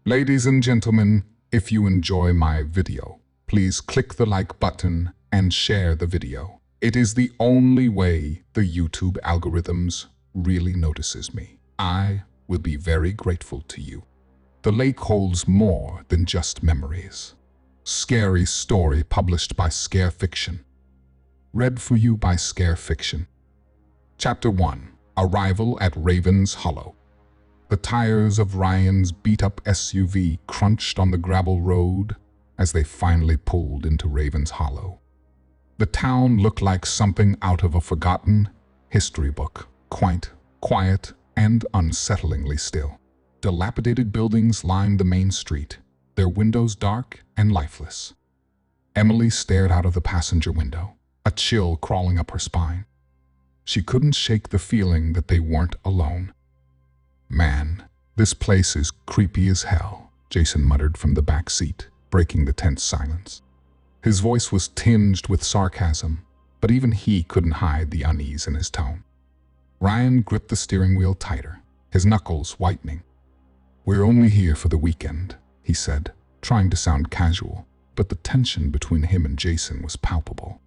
Ladies and gentlemen, if you enjoy my video, please click the like button and share the video. It is the only way the YouTube algorithms really notices me. I will be very grateful to you. The lake holds more than just memories. Scary story published by Scare Fiction. Read for you by Scare Fiction. Chapter 1. Arrival at Raven's Hollow. The tires of Ryan's beat-up SUV crunched on the gravel road as they finally pulled into Raven's Hollow. The town looked like something out of a forgotten history book, quaint, quiet, and unsettlingly still. Dilapidated buildings lined the main street, their windows dark and lifeless. Emily stared out of the passenger window, a chill crawling up her spine. She couldn't shake the feeling that they weren't alone. "Man, this place is creepy as hell," Jason muttered from the back seat, breaking the tense silence. His voice was tinged with sarcasm, but even he couldn't hide the unease in his tone. Ryan gripped the steering wheel tighter, his knuckles whitening. "We're only here for the weekend," he said, trying to sound casual, but the tension between him and Jason was palpable.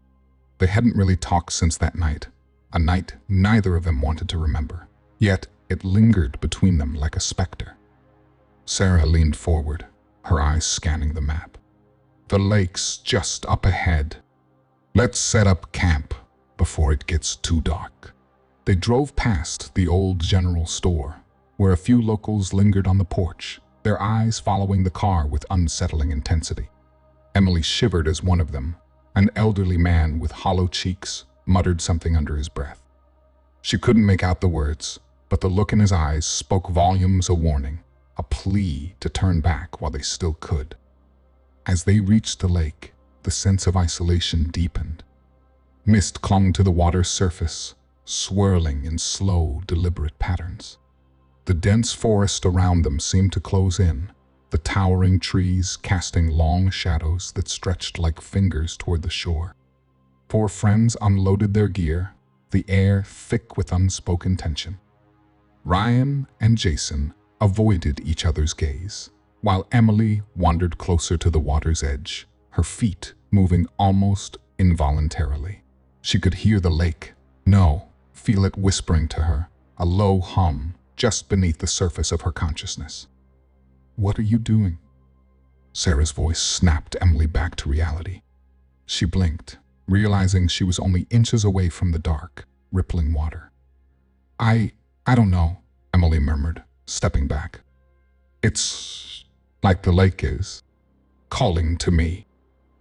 They hadn't really talked since that night, a night neither of them wanted to remember, yet it lingered between them like a specter. Sarah leaned forward, her eyes scanning the map. "The lake's just up ahead. Let's set up camp before it gets too dark." They drove past the old general store, where a few locals lingered on the porch, their eyes following the car with unsettling intensity. Emily shivered as one of them, an elderly man with hollow cheeks, muttered something under his breath. She couldn't make out the words, but the look in his eyes spoke volumes, a warning, a plea to turn back while they still could. As they reached the lake, the sense of isolation deepened. Mist clung to the water's surface, swirling in slow, deliberate patterns. The dense forest around them seemed to close in, the towering trees casting long shadows that stretched like fingers toward the shore. Four friends unloaded their gear, the air thick with unspoken tension. Ryan and Jason avoided each other's gaze, while Emily wandered closer to the water's edge, her feet moving almost involuntarily. She could hear the lake, feel it whispering to her, a low hum just beneath the surface of her consciousness. "What are you doing?" Sarah's voice snapped Emily back to reality. She blinked, realizing she was only inches away from the dark, rippling water. I don't know," Emily murmured, stepping back. "It's like the lake is calling to me."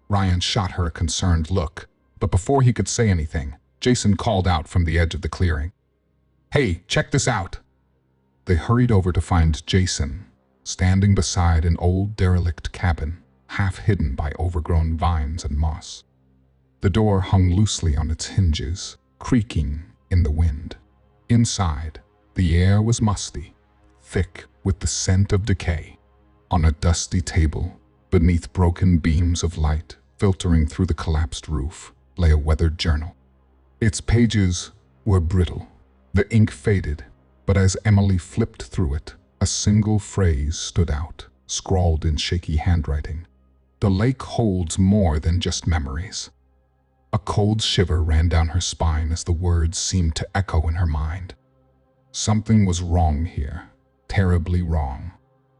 Ryan shot her a concerned look, but before he could say anything, Jason called out from the edge of the clearing. "Hey, check this out!" They hurried over to find Jason, standing beside an old derelict cabin, half hidden by overgrown vines and moss. The door hung loosely on its hinges, creaking in the wind. Inside, the air was musty, thick with the scent of decay. On a dusty table, beneath broken beams of light filtering through the collapsed roof, lay a weathered journal. Its pages were brittle, the ink faded, but as Emily flipped through it, a single phrase stood out, scrawled in shaky handwriting. "The lake holds more than just memories." A cold shiver ran down her spine as the words seemed to echo in her mind. Something was wrong here, terribly wrong,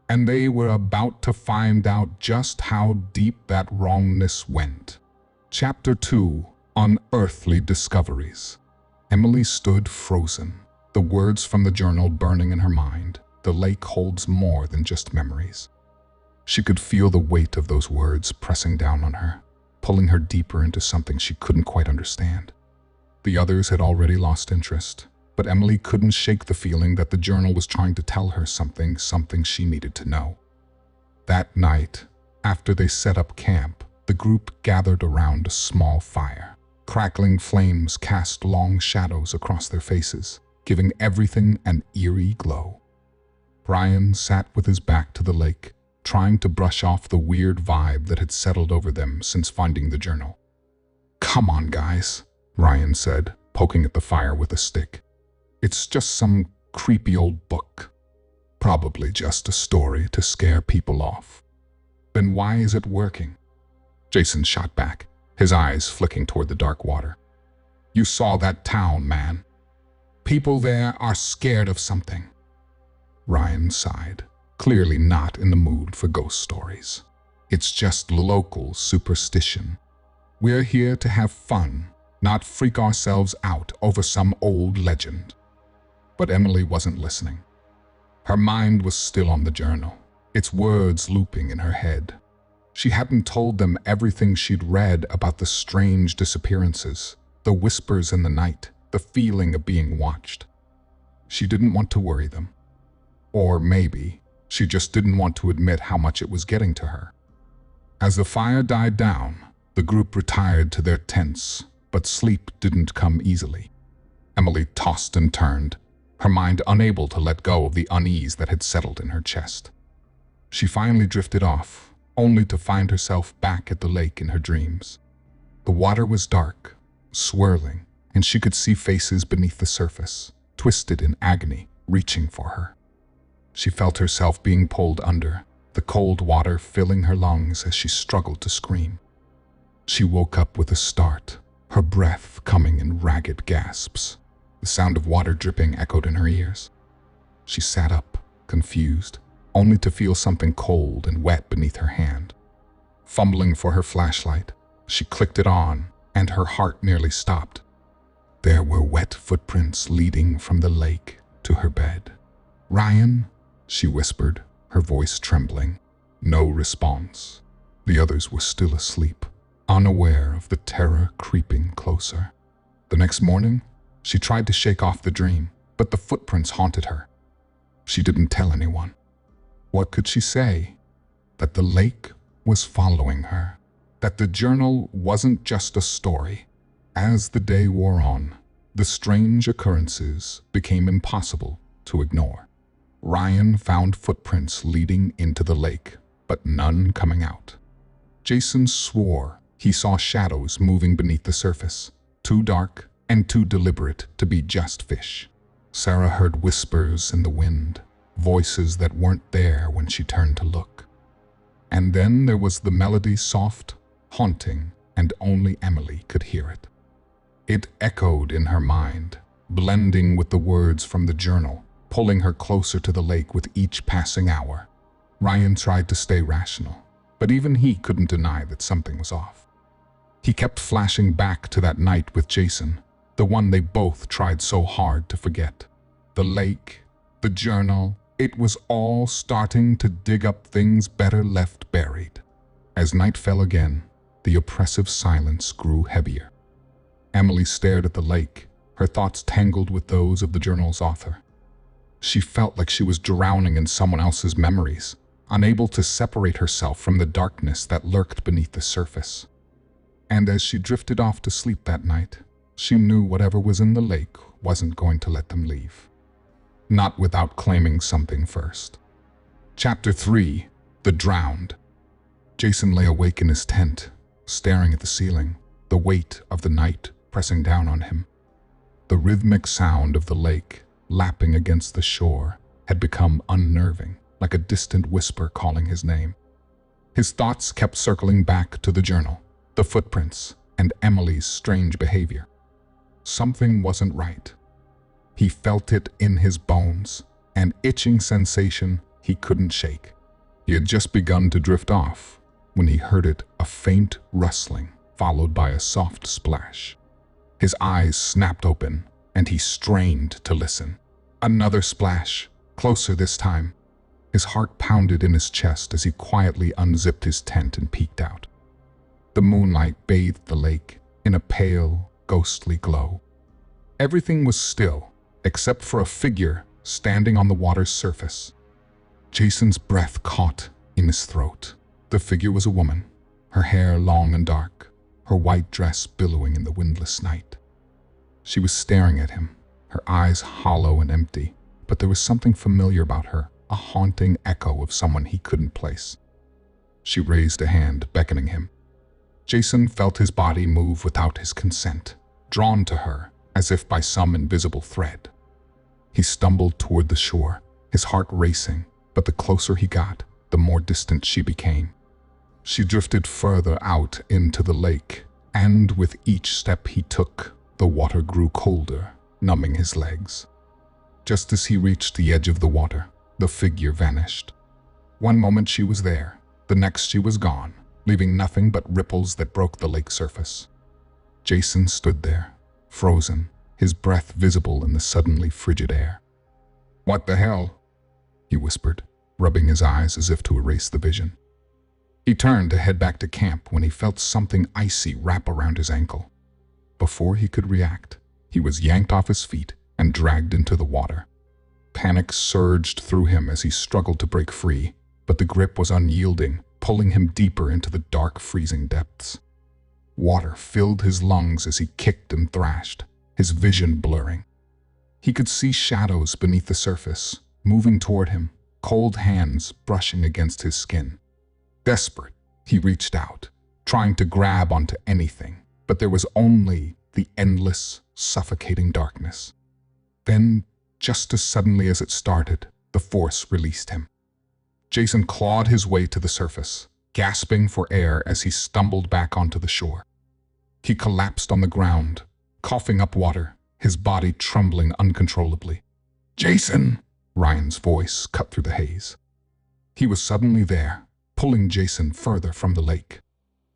and they were about to find out just how deep that wrongness went. Chapter 2. Unearthly Discoveries. Emily stood frozen, the words from the journal burning in her mind. The lake holds more than just memories. She could feel the weight of those words pressing down on her, pulling her deeper into something she couldn't quite understand. The others had already lost interest, but Emily couldn't shake the feeling that the journal was trying to tell her something she needed to know. That night, after they set up camp, the group gathered around a small fire. Crackling flames cast long shadows across their faces, giving everything an eerie glow. Ryan sat with his back to the lake, trying to brush off the weird vibe that had settled over them since finding the journal. "Come on, guys," Ryan said, poking at the fire with a stick. "It's just some creepy old book. Probably just a story to scare people off. Then why is it working? Jason shot back, his eyes flicking toward the dark water. You saw that town, man. People there are scared of something. Ryan sighed, clearly not in the mood for ghost stories. It's just local superstition. We're here to have fun, not freak ourselves out over some old legend. But Emily wasn't listening. Her mind was still on the journal, its words looping in her head. She hadn't told them everything she'd read about the strange disappearances, the whispers in the night, the feeling of being watched. She didn't want to worry them. Or maybe she just didn't want to admit how much it was getting to her. As the fire died down, the group retired to their tents, but sleep didn't come easily. Emily tossed and turned, her mind unable to let go of the unease that had settled in her chest. She finally drifted off, only to find herself back at the lake in her dreams. The water was dark, swirling, and she could see faces beneath the surface, twisted in agony, reaching for her. She felt herself being pulled under, the cold water filling her lungs as she struggled to scream. She woke up with a start, her breath coming in ragged gasps. The sound of water dripping echoed in her ears. She sat up, confused, only to feel something cold and wet beneath her hand. Fumbling for her flashlight, she clicked it on, and her heart nearly stopped. There were wet footprints leading from the lake to her bed. "Ryan?" she whispered, her voice trembling. No response. The others were still asleep, unaware of the terror creeping closer. The next morning, she tried to shake off the dream, but the footprints haunted her. She didn't tell anyone. What could she say? That the lake was following her. That the journal wasn't just a story. As the day wore on, the strange occurrences became impossible to ignore. Ryan found footprints leading into the lake, but none coming out. Jason swore he saw shadows moving beneath the surface, too dark and too deliberate to be just fish. Sarah heard whispers in the wind, voices that weren't there when she turned to look. And then there was the melody, soft, haunting, and only Emily could hear it. It echoed in her mind, blending with the words from the journal, pulling her closer to the lake with each passing hour. Ryan tried to stay rational, but even he couldn't deny that something was off. He kept flashing back to that night with Jason, the one they both tried so hard to forget. The lake, the journal, it was all starting to dig up things better left buried. As night fell again, the oppressive silence grew heavier. Emily stared at the lake, her thoughts tangled with those of the journal's author. She felt like she was drowning in someone else's memories, unable to separate herself from the darkness that lurked beneath the surface. And as she drifted off to sleep that night, she knew whatever was in the lake wasn't going to let them leave. Not without claiming something first. Chapter 3. The Drowned. Jason lay awake in his tent, staring at the ceiling, the weight of the night pressing down on him. The rhythmic sound of the lake, lapping against the shore, had become unnerving, like a distant whisper calling his name. His thoughts kept circling back to the journal, the footprints, and Emily's strange behavior. Something wasn't right. He felt it in his bones, an itching sensation he couldn't shake. He had just begun to drift off when he heard it, a faint rustling, followed by a soft splash. His eyes snapped open, and he strained to listen. Another splash, closer this time. His heart pounded in his chest as he quietly unzipped his tent and peeked out. The moonlight bathed the lake in a pale, ghostly glow. Everything was still, except for a figure standing on the water's surface. Jason's breath caught in his throat. The figure was a woman, her hair long and dark, her white dress billowing in the windless night. She was staring at him, her eyes hollow and empty, but there was something familiar about her, a haunting echo of someone he couldn't place. She raised a hand, beckoning him. Jason felt his body move without his consent, drawn to her as if by some invisible thread. He stumbled toward the shore, his heart racing, but the closer he got, the more distant she became. She drifted further out into the lake, and with each step he took, the water grew colder, numbing his legs. Just as he reached the edge of the water, the figure vanished. One moment she was there, the next she was gone, leaving nothing but ripples that broke the lake surface. Jason stood there, frozen, his breath visible in the suddenly frigid air. "What the hell?" he whispered, rubbing his eyes as if to erase the vision. He turned to head back to camp when he felt something icy wrap around his ankle. Before he could react, he was yanked off his feet and dragged into the water. Panic surged through him as he struggled to break free, but the grip was unyielding, pulling him deeper into the dark, freezing depths. Water filled his lungs as he kicked and thrashed, his vision blurring. He could see shadows beneath the surface, moving toward him, cold hands brushing against his skin. Desperate, he reached out, trying to grab onto anything, but there was only the endless, suffocating darkness. Then, just as suddenly as it started, the force released him. Jason clawed his way to the surface, gasping for air as he stumbled back onto the shore. He collapsed on the ground, coughing up water, his body trembling uncontrollably. "Jason!" Ryan's voice cut through the haze. He was suddenly there, pulling Jason further from the lake.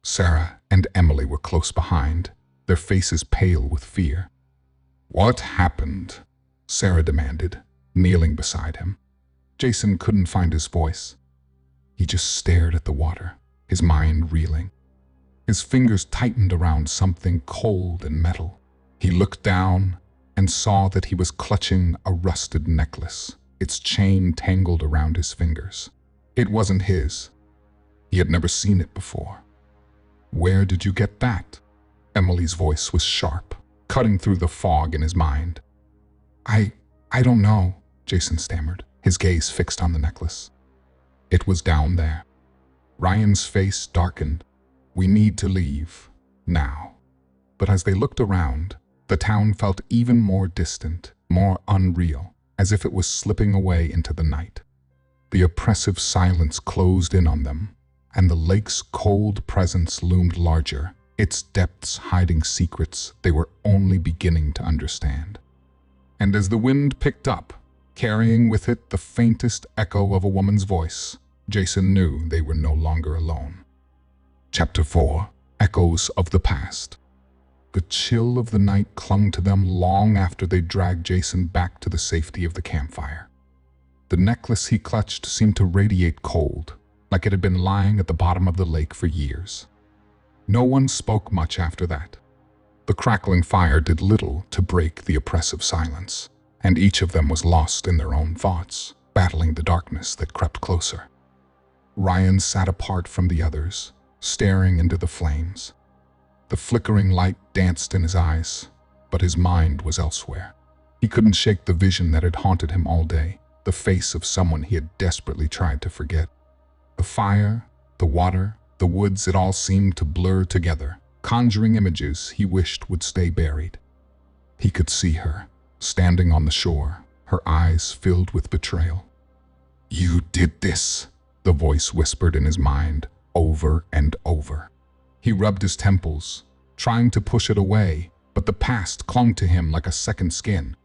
Sarah and Emily were close behind, their faces pale with fear. "What happened?" Sarah demanded, kneeling beside him. Jason couldn't find his voice. He just stared at the water, his mind reeling. His fingers tightened around something cold and metal. He looked down and saw that he was clutching a rusted necklace, its chain tangled around his fingers. It wasn't his. He had never seen it before. "Where did you get that?" Emily's voice was sharp, cutting through the fog in his mind. I don't know," Jason stammered, his gaze fixed on the necklace. It was down there. Ryan's face darkened. "We need to leave, now." But as they looked around, the town felt even more distant, more unreal, as if it was slipping away into the night. The oppressive silence closed in on them, and the lake's cold presence loomed larger, its depths hiding secrets they were only beginning to understand. And as the wind picked up, carrying with it the faintest echo of a woman's voice, Jason knew they were no longer alone. Chapter 4: Echoes of the Past. The chill of the night clung to them long after they dragged Jason back to the safety of the campfire. The necklace he clutched seemed to radiate cold, like it had been lying at the bottom of the lake for years. No one spoke much after that. The crackling fire did little to break the oppressive silence, and each of them was lost in their own thoughts, battling the darkness that crept closer. Ryan sat apart from the others, staring into the flames. The flickering light danced in his eyes, but his mind was elsewhere. He couldn't shake the vision that had haunted him all day, the face of someone he had desperately tried to forget. The fire, the water, the woods, it all seemed to blur together, conjuring images he wished would stay buried. He could see her, standing on the shore, her eyes filled with betrayal. "You did this," the voice whispered in his mind, over and over. He rubbed his temples, trying to push it away, but the past clung to him like a second skin.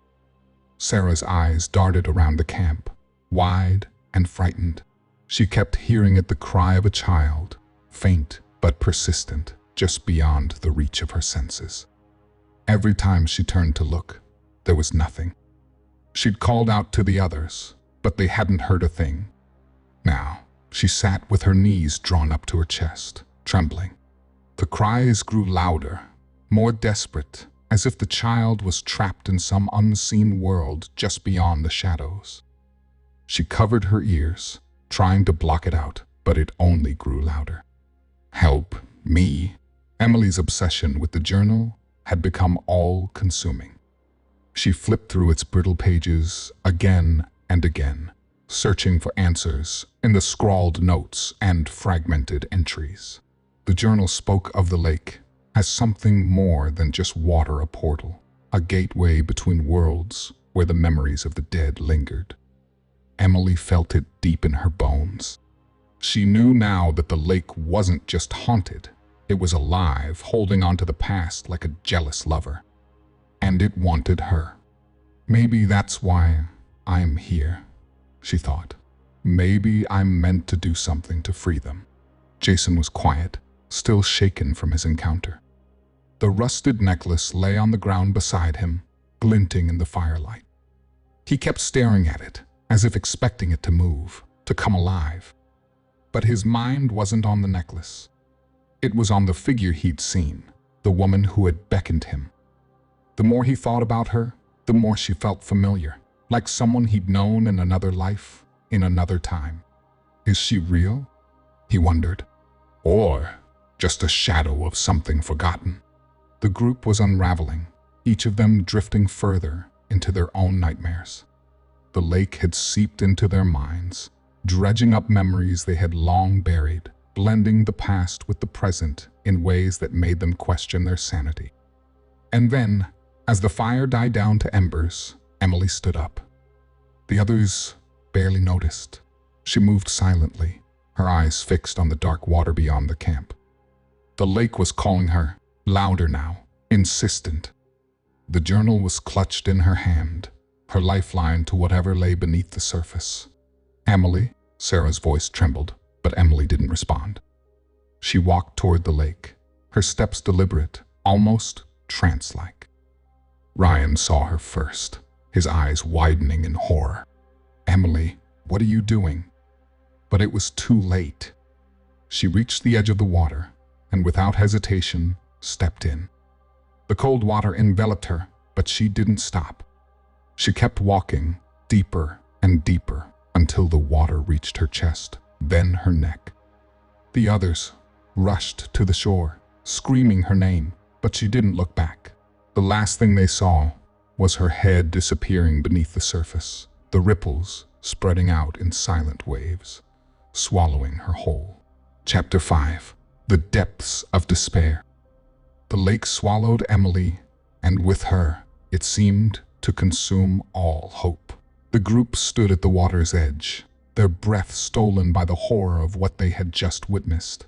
Sarah's eyes darted around the camp, wide and frightened. She kept hearing it, the cry of a child, faint but persistent, just beyond the reach of her senses. Every time she turned to look, there was nothing. She'd called out to the others, but they hadn't heard a thing. Now, she sat with her knees drawn up to her chest, trembling. The cries grew louder, more desperate, as if the child was trapped in some unseen world just beyond the shadows. She covered her ears, trying to block it out, but it only grew louder. "Help me." Emily's obsession with the journal had become all-consuming. She flipped through its brittle pages again and again, searching for answers in the scrawled notes and fragmented entries. The journal spoke of the lake as something more than just water, a portal, a gateway between worlds where the memories of the dead lingered. Emily felt it deep in her bones. She knew now that the lake wasn't just haunted. It was alive, holding on to the past like a jealous lover. And it wanted her. Maybe that's why I'm here, she thought. Maybe I'm meant to do something to free them. Jason was quiet, still shaken from his encounter. The rusted necklace lay on the ground beside him, glinting in the firelight. He kept staring at it, as if expecting it to move, to come alive. But his mind wasn't on the necklace. It was on the figure he'd seen, the woman who had beckoned him. The more he thought about her, the more she felt familiar, like someone he'd known in another life, in another time. Is she real? He wondered. Or just a shadow of something forgotten? The group was unraveling, each of them drifting further into their own nightmares. The lake had seeped into their minds, dredging up memories they had long buried, blending the past with the present in ways that made them question their sanity. And then, as the fire died down to embers, Emily stood up. The others barely noticed. She moved silently, her eyes fixed on the dark water beyond the camp. The lake was calling her, louder now, insistent. The journal was clutched in her hand, her lifeline to whatever lay beneath the surface. Emily, Sarah's voice trembled, but Emily didn't respond. She walked toward the lake, her steps deliberate, almost trance-like. Ryan saw her first, his eyes widening in horror. Emily, what are you doing? But it was too late. She reached the edge of the water, and without hesitation, stepped in. The cold water enveloped her, but she didn't stop. She kept walking, deeper and deeper, until the water reached her chest, then her neck. The others rushed to the shore, screaming her name, but she didn't look back. The last thing they saw was her head disappearing beneath the surface, the ripples spreading out in silent waves, swallowing her whole. Chapter 5. The Depths of Despair. The lake swallowed Emily, and with her, it seemed to consume all hope. The group stood at the water's edge, their breath stolen by the horror of what they had just witnessed.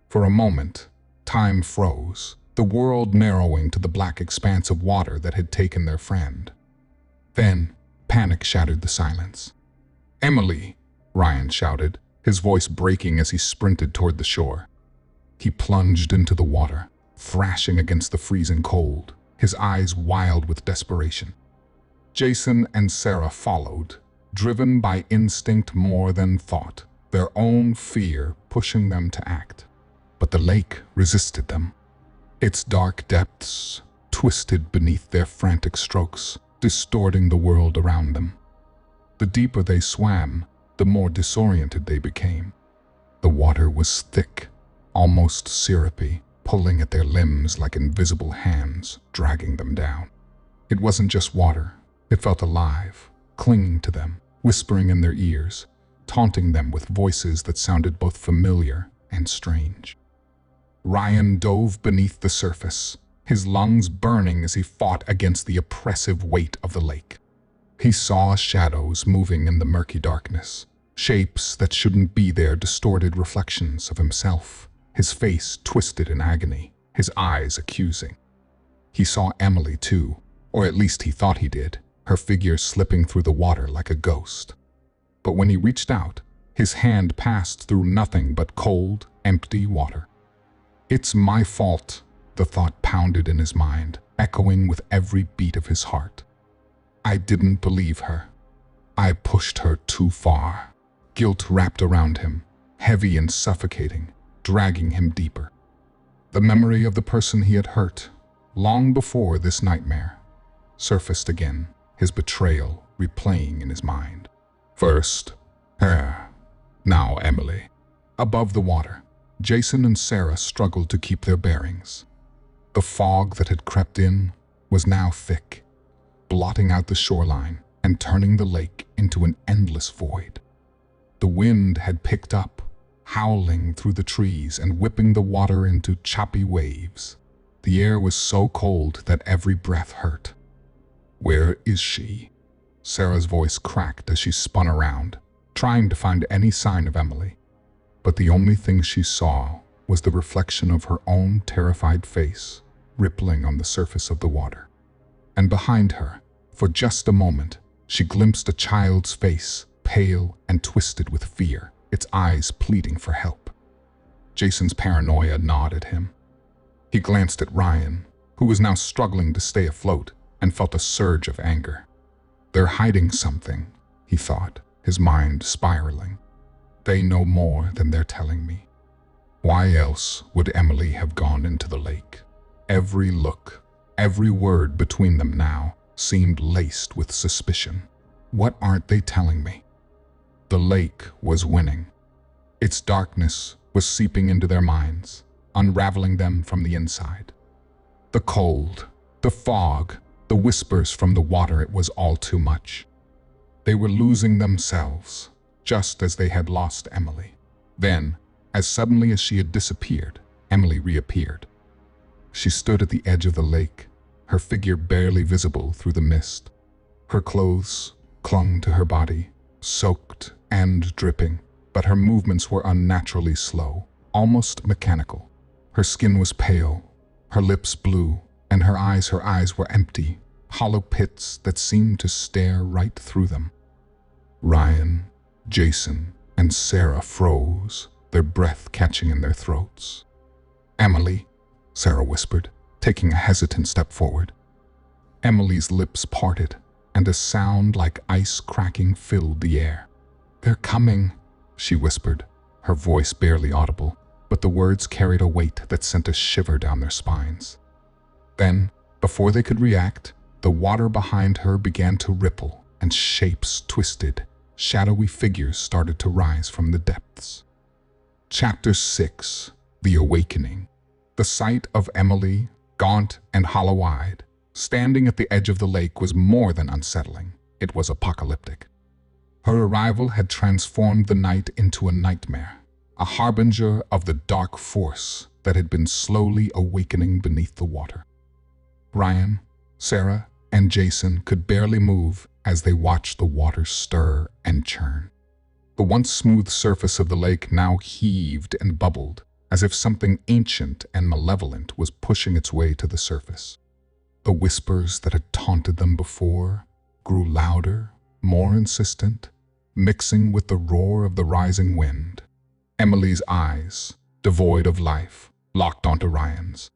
For a moment, time froze, the world narrowing to the black expanse of water that had taken their friend. Then, panic shattered the silence. "Emily!" Ryan shouted, his voice breaking as he sprinted toward the shore. He plunged into the water, thrashing against the freezing cold, his eyes wild with desperation. Jason and Sarah followed, driven by instinct more than thought, their own fear pushing them to act. But the lake resisted them. Its dark depths twisted beneath their frantic strokes, distorting the world around them. The deeper they swam, the more disoriented they became. The water was thick, almost syrupy, pulling at their limbs like invisible hands, dragging them down. It wasn't just water. It felt alive, clinging to them, whispering in their ears, taunting them with voices that sounded both familiar and strange. Ryan dove beneath the surface, his lungs burning as he fought against the oppressive weight of the lake. He saw shadows moving in the murky darkness, shapes that shouldn't be there, distorted reflections of himself, his face twisted in agony, his eyes accusing. He saw Emily too, or at least he thought he did, her figure slipping through the water like a ghost. But when he reached out, his hand passed through nothing but cold, empty water. "It's my fault," the thought pounded in his mind, echoing with every beat of his heart. "I didn't believe her. I pushed her too far." Guilt wrapped around him, heavy and suffocating, dragging him deeper. The memory of the person he had hurt, long before this nightmare, surfaced again, his betrayal replaying in his mind. First, her. Now Emily. Above the water, Jason and Sarah struggled to keep their bearings. The fog that had crept in was now thick, blotting out the shoreline and turning the lake into an endless void. The wind had picked up, howling through the trees and whipping the water into choppy waves. The air was so cold that every breath hurt. Where is she? Sarah's voice cracked as she spun around, trying to find any sign of Emily. But the only thing she saw was the reflection of her own terrified face, rippling on the surface of the water. And behind her, for just a moment, she glimpsed a child's face, pale and twisted with fear, its eyes pleading for help. Jason's paranoia gnawed at him. He glanced at Ryan, who was now struggling to stay afloat, and felt a surge of anger. They're hiding something, he thought, his mind spiraling. They know more than they're telling me. Why else would Emily have gone into the lake? Every look, every word between them now seemed laced with suspicion. What aren't they telling me? The lake was winning. Its darkness was seeping into their minds, unraveling them from the inside. The cold, the fog, the whispers from the water, it was all too much. They were losing themselves, just as they had lost Emily. Then, as suddenly as she had disappeared, Emily reappeared. She stood at the edge of the lake, her figure barely visible through the mist. Her clothes clung to her body, soaked and dripping, but her movements were unnaturally slow, almost mechanical. Her skin was pale, her lips blue, and her eyes were empty, hollow pits that seemed to stare right through them. Ryan, Jason, and Sarah froze, their breath catching in their throats. "Emily," Sarah whispered, taking a hesitant step forward. Emily's lips parted, and a sound like ice cracking filled the air. "They're coming," she whispered, her voice barely audible, but the words carried a weight that sent a shiver down their spines. Then, before they could react, the water behind her began to ripple, and shapes twisted. Shadowy figures started to rise from the depths. Chapter 6: The Awakening. The sight of Emily, gaunt and hollow-eyed, standing at the edge of the lake was more than unsettling. It was apocalyptic. Her arrival had transformed the night into a nightmare, a harbinger of the dark force that had been slowly awakening beneath the water. Ryan, Sarah, and Jason could barely move as they watched the water stir and churn. The once smooth surface of the lake now heaved and bubbled, as if something ancient and malevolent was pushing its way to the surface. The whispers that had taunted them before grew louder, more insistent, mixing with the roar of the rising wind. Emily's eyes, devoid of life, locked onto Ryan's.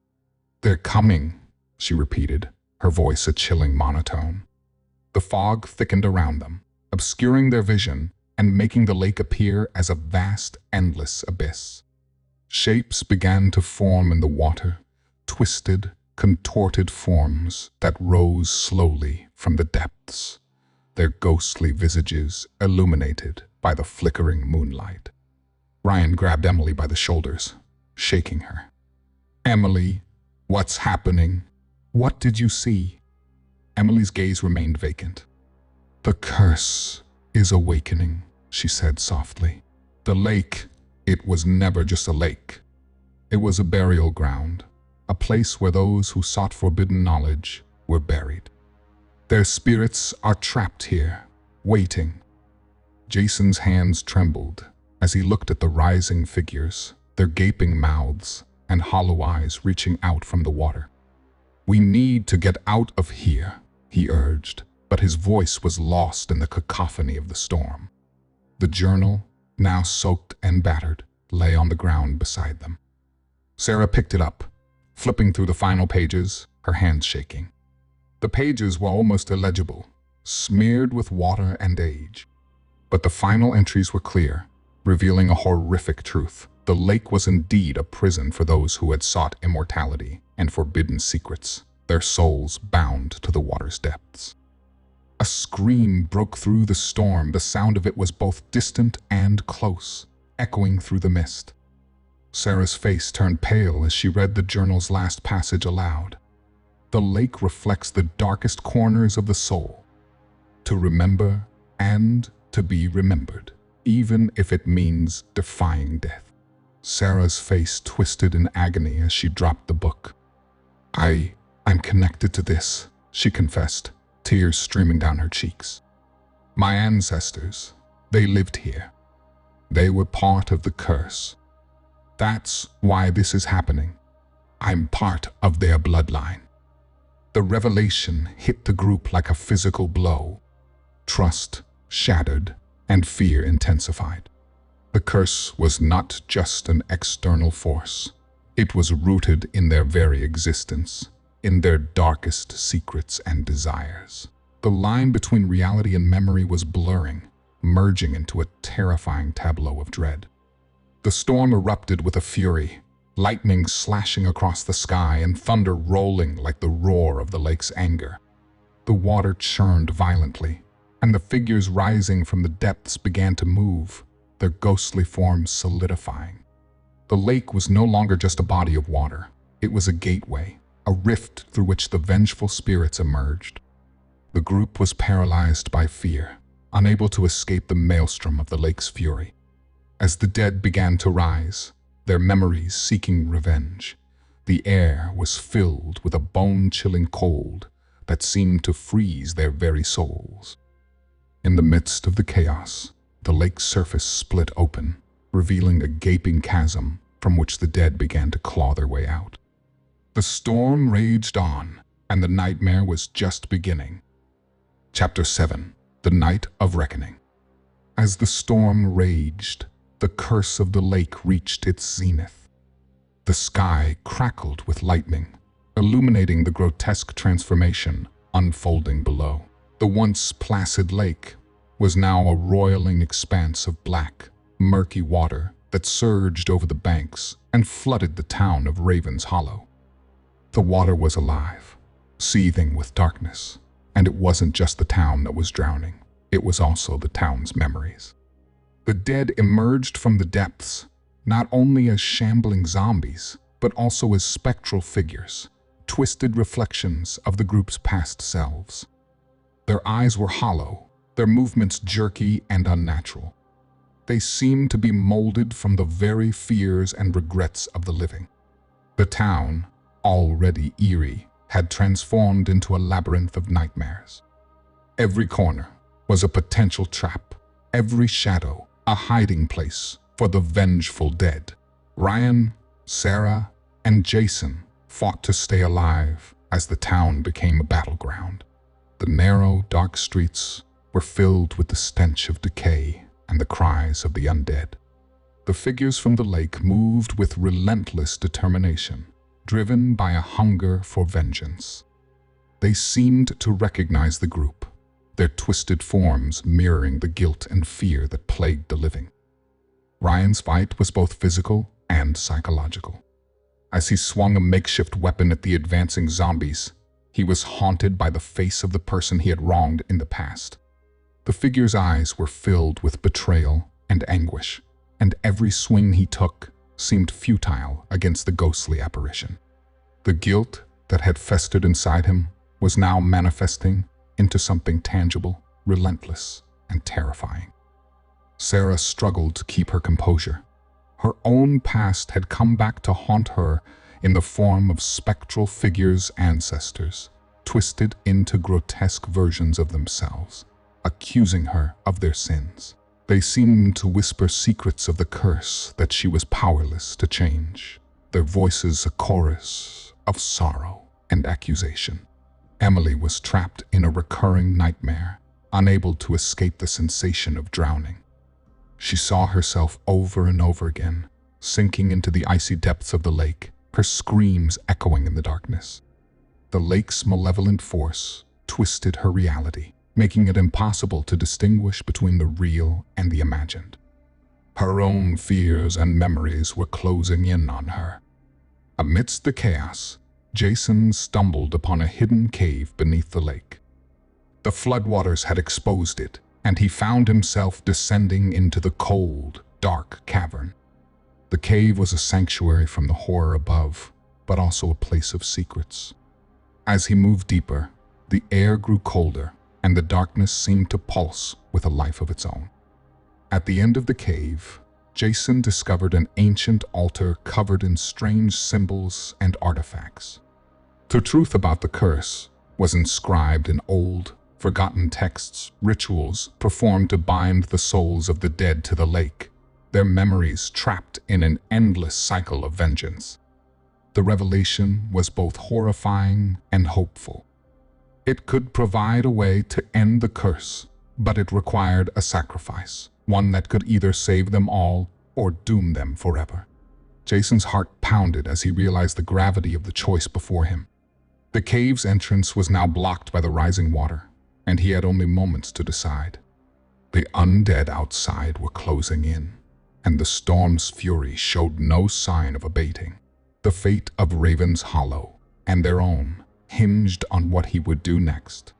"They're coming," she repeated, her voice a chilling monotone. The fog thickened around them, obscuring their vision and making the lake appear as a vast, endless abyss. Shapes began to form in the water, twisted, contorted forms that rose slowly from the depths, their ghostly visages illuminated by the flickering moonlight. Ryan grabbed Emily by the shoulders, shaking her. "Emily, what's happening? What did you see?" Emily's gaze remained vacant. "The curse is awakening," she said softly. "The lake, it was never just a lake. It was a burial ground, a place where those who sought forbidden knowledge were buried. Their spirits are trapped here, waiting." Jason's hands trembled as he looked at the rising figures, their gaping mouths and hollow eyes reaching out from the water. "We need to get out of here," he urged, but his voice was lost in the cacophony of the storm. The journal, now soaked and battered, lay on the ground beside them. Sarah picked it up, flipping through the final pages, her hands shaking. The pages were almost illegible, smeared with water and age. But the final entries were clear, revealing a horrific truth. The lake was indeed a prison for those who had sought immortality and forbidden secrets, their souls bound to the water's depths. A scream broke through the storm. The sound of it was both distant and close, echoing through the mist. Sarah's face turned pale as she read the journal's last passage aloud. "The lake reflects the darkest corners of the soul. To remember and to be remembered, even if it means defying death." Sarah's face twisted in agony as she dropped the book. I'm connected to this," she confessed, tears streaming down her cheeks. My ancestors, they lived here. They were part of the curse. That's why this is happening. I'm part of their bloodline. The revelation hit the group like a physical blow. Trust shattered and fear intensified. The curse was not just an external force. It was rooted in their very existence, in their darkest secrets and desires. The line between reality and memory was blurring, merging into a terrifying tableau of dread. The storm erupted with a fury, lightning slashing across the sky and thunder rolling like the roar of the lake's anger. The water churned violently, and the figures rising from the depths began to move, their ghostly forms solidifying. The lake was no longer just a body of water. It was a gateway, a rift through which the vengeful spirits emerged. The group was paralyzed by fear, unable to escape the maelstrom of the lake's fury. As the dead began to rise, their memories seeking revenge, the air was filled with a bone-chilling cold that seemed to freeze their very souls. In the midst of the chaos, the lake's surface split open, revealing a gaping chasm from which the dead began to claw their way out. The storm raged on, and the nightmare was just beginning. Chapter 7: The Night of Reckoning. As the storm raged, the curse of the lake reached its zenith. The sky crackled with lightning, illuminating the grotesque transformation unfolding below. The once placid lake was now a roiling expanse of black, murky water that surged over the banks and flooded the town of Raven's Hollow. The water was alive, seething with darkness, and it wasn't just the town that was drowning, it was also the town's memories. The dead emerged from the depths, not only as shambling zombies, but also as spectral figures, twisted reflections of the group's past selves. Their eyes were hollow, their movements jerky and unnatural. They seemed to be molded from the very fears and regrets of the living. The town, already eerie, had transformed into a labyrinth of nightmares. Every corner was a potential trap, every shadow a hiding place for the vengeful dead. Ryan, Sarah, and Jason fought to stay alive as the town became a battleground. The narrow, dark streets were filled with the stench of decay and the cries of the undead. The figures from the lake moved with relentless determination, driven by a hunger for vengeance. They seemed to recognize the group, their twisted forms mirroring the guilt and fear that plagued the living. Ryan's fight was both physical and psychological. As he swung a makeshift weapon at the advancing zombies, he was haunted by the face of the person he had wronged in the past. The figure's eyes were filled with betrayal and anguish, and every swing he took seemed futile against the ghostly apparition. The guilt that had festered inside him was now manifesting into something tangible, relentless, and terrifying. Sarah struggled to keep her composure. Her own past had come back to haunt her in the form of spectral figures' ancestors, twisted into grotesque versions of themselves, accusing her of their sins. They seemed to whisper secrets of the curse that she was powerless to change, their voices a chorus of sorrow and accusation. Emily was trapped in a recurring nightmare, unable to escape the sensation of drowning. She saw herself over and over again, sinking into the icy depths of the lake, her screams echoing in the darkness. The lake's malevolent force twisted her reality, making it impossible to distinguish between the real and the imagined. Her own fears and memories were closing in on her. Amidst the chaos, Jason stumbled upon a hidden cave beneath the lake. The floodwaters had exposed it, and he found himself descending into the cold, dark cavern. The cave was a sanctuary from the horror above, but also a place of secrets. As he moved deeper, the air grew colder, and the darkness seemed to pulse with a life of its own. At the end of the cave, Jason discovered an ancient altar covered in strange symbols and artifacts. The truth about the curse was inscribed in old, Forgotten texts, rituals performed to bind the souls of the dead to the lake, their memories trapped in an endless cycle of vengeance. The revelation was both horrifying and hopeful. It could provide a way to end the curse, but it required a sacrifice, one that could either save them all or doom them forever. Jason's heart pounded as he realized the gravity of the choice before him. The cave's entrance was now blocked by the rising water, and he had only moments to decide. The undead outside were closing in, and the storm's fury showed no sign of abating. The fate of Raven's Hollow, and their own, hinged on what he would do next.